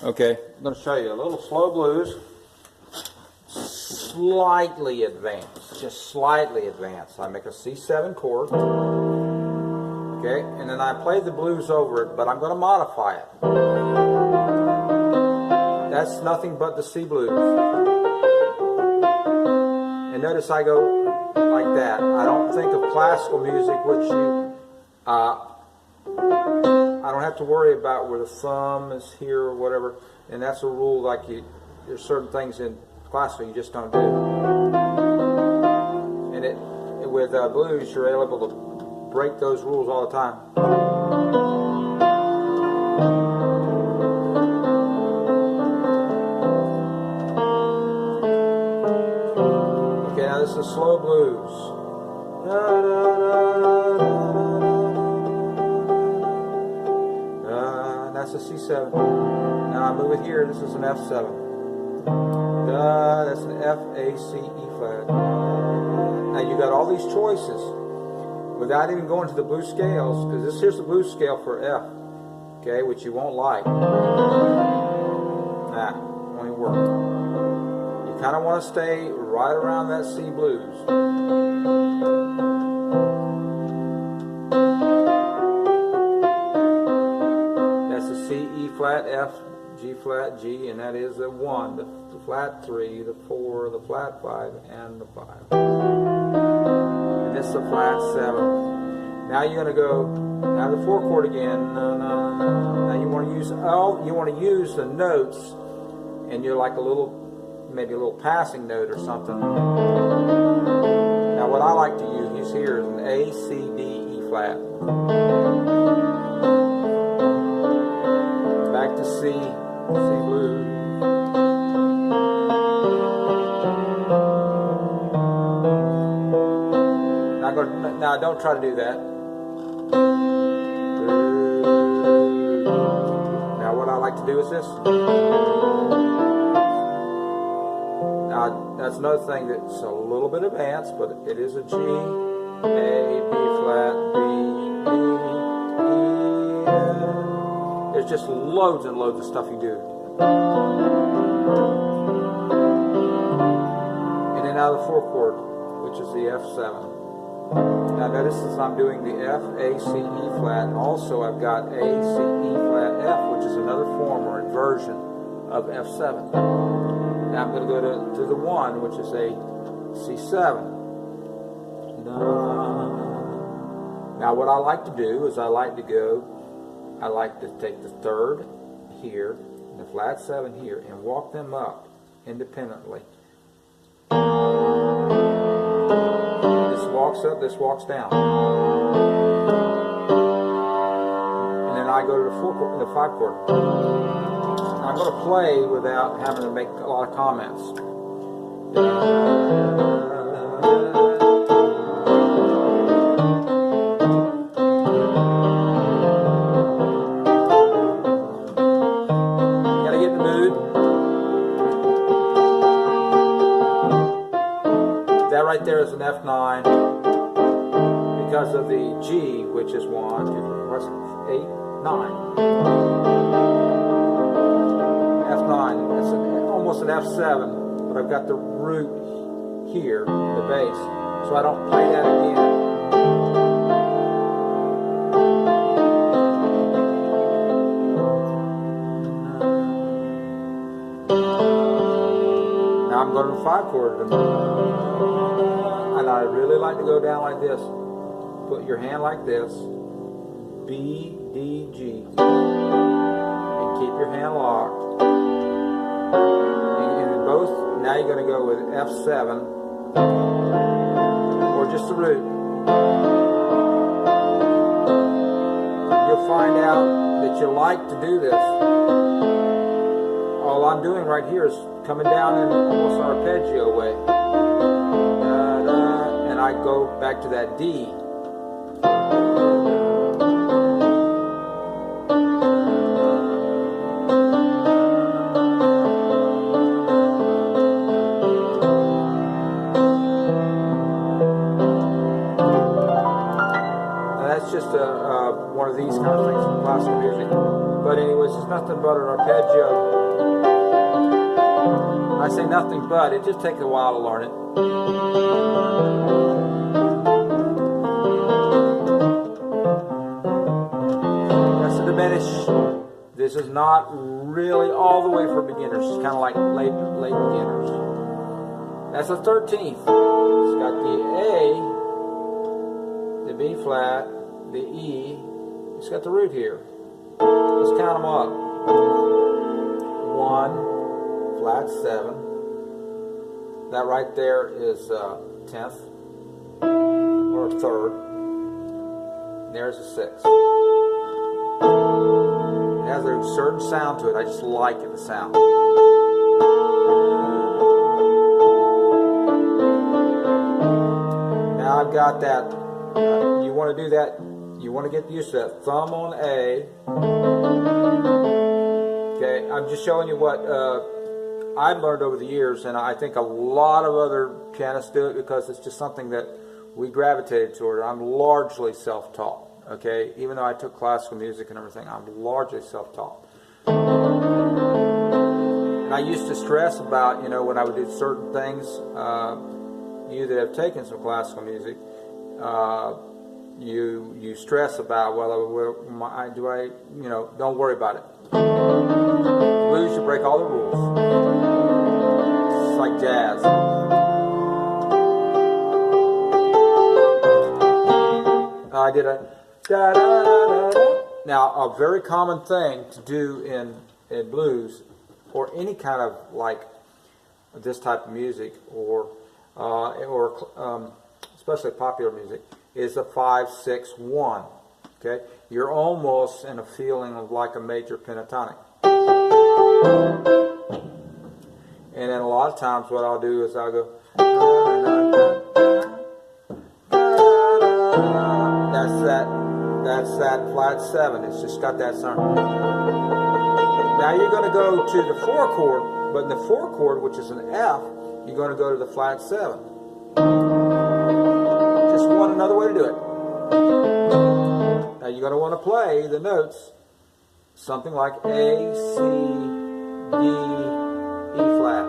Okay, I'm going to show you a little slow blues, slightly advanced, just slightly advanced. I make a C7 chord, okay, and then I play the blues over it, but I'm going to modify it. That's nothing but the C blues. And notice I go like that. I don't think of classical music, which I don't have to worry about where the thumb is here or whatever, and that's a rule. Like there's certain things in classical you just don't do. And with blues, you're able to break those rules all the time. Okay, now this is slow blues. That's a C7. Now I move it here. This is an F7. That's an F, A, C, E flat. Now you got all these choices without even going to the blues scales, because here's the blues scale for F, okay, which you won't like. Nah, won't even work. You kind of want to stay right around that C blues. C, E flat, F, G flat, G, and that is the 1, the flat 3, the 4, the flat 5, and the 5. And this is the flat 7. Now you're going to go, now the 4 chord again. Now you want to use the notes, and you're like maybe a little passing note or something. Now what I like to use here is an A, C, D, E flat. Back to C blues. Now don't try to do that. Now what I like to do is this. Now that's another thing that's a little bit advanced, but it is a G, A, B flat, B, E, E, F. There's just loads and loads of stuff you do. And then now the 4 chord, which is the F7. Now notice as I'm doing the F, A, C, E flat, and also I've got A, C, E flat, F, which is another form or inversion of F7. Now I'm going to go to the 1, which is a C7. Now what I like to do is I like to take the 3rd here, and the flat 7 here, and walk them up independently. This walks up, this walks down. And then I go to the 5 chord. I'm going to play without having to make a lot of comments. That right there is an F9 because of the G, which is 1, 2, 3, 4, 8, 9. F9, it's almost an F7, but I've got the root here, the bass, so I don't play that again. Now I'm going to the 5 chord, and I really like to go down like this. Put your hand like this, B, D, G, and keep your hand locked. And both, now you're going to go with F7, or just the root. You'll find out that you like to do this. All I'm doing right here is coming down in almost an arpeggio way. And I go back to that D. Now that's just one of these kind of things. classical music. But anyways, it's nothing but an arpeggio. I say nothing but, it just takes a while to learn it. That's a diminish. This is not really all the way for beginners. It's kind of like late beginners. That's a 13th. It's got the A, the B flat, the E. It's got the root here. Let's count them up. 1, flat 7. That right there is 10th or 3rd. And there's a 6th. It has a certain sound to it. I just like it, the sound. Now I've got that. You want to do that. You want to get used to that. Thumb on A. Okay, I'm just showing you what I've learned over the years, and I think a lot of other pianists do it because it's just something that we gravitated toward. I'm largely self-taught. Okay, even though I took classical music and everything, I'm largely self-taught. And I used to stress about, when I would do certain things. You that have taken some classical music, you stress about, don't worry about it. Blues, you break all the rules. It's like jazz. I did a da da da da. Now, a very common thing to do in blues, or any kind of like this type of music, or especially popular music, is a 5-6-1. Okay, you're almost in a feeling of like a major pentatonic. And then a lot of times, what I'll do is I'll go. That's that flat 7. It's just got that sound. Now you're going to go to the 4 chord, but in the 4 chord, which is an F, you're going to go to the flat 7. Just another way to do it. Now you're going to want to play the notes something like A, C, D, E flat.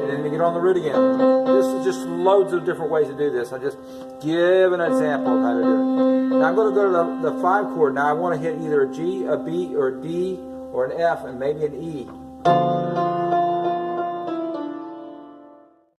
And then you get on the root again. This is just loads of different ways to do this. I just give an example of how to do it. Now I'm going to go to the 5 chord. Now I want to hit either a G, a B, or a D, or an F, and maybe an E.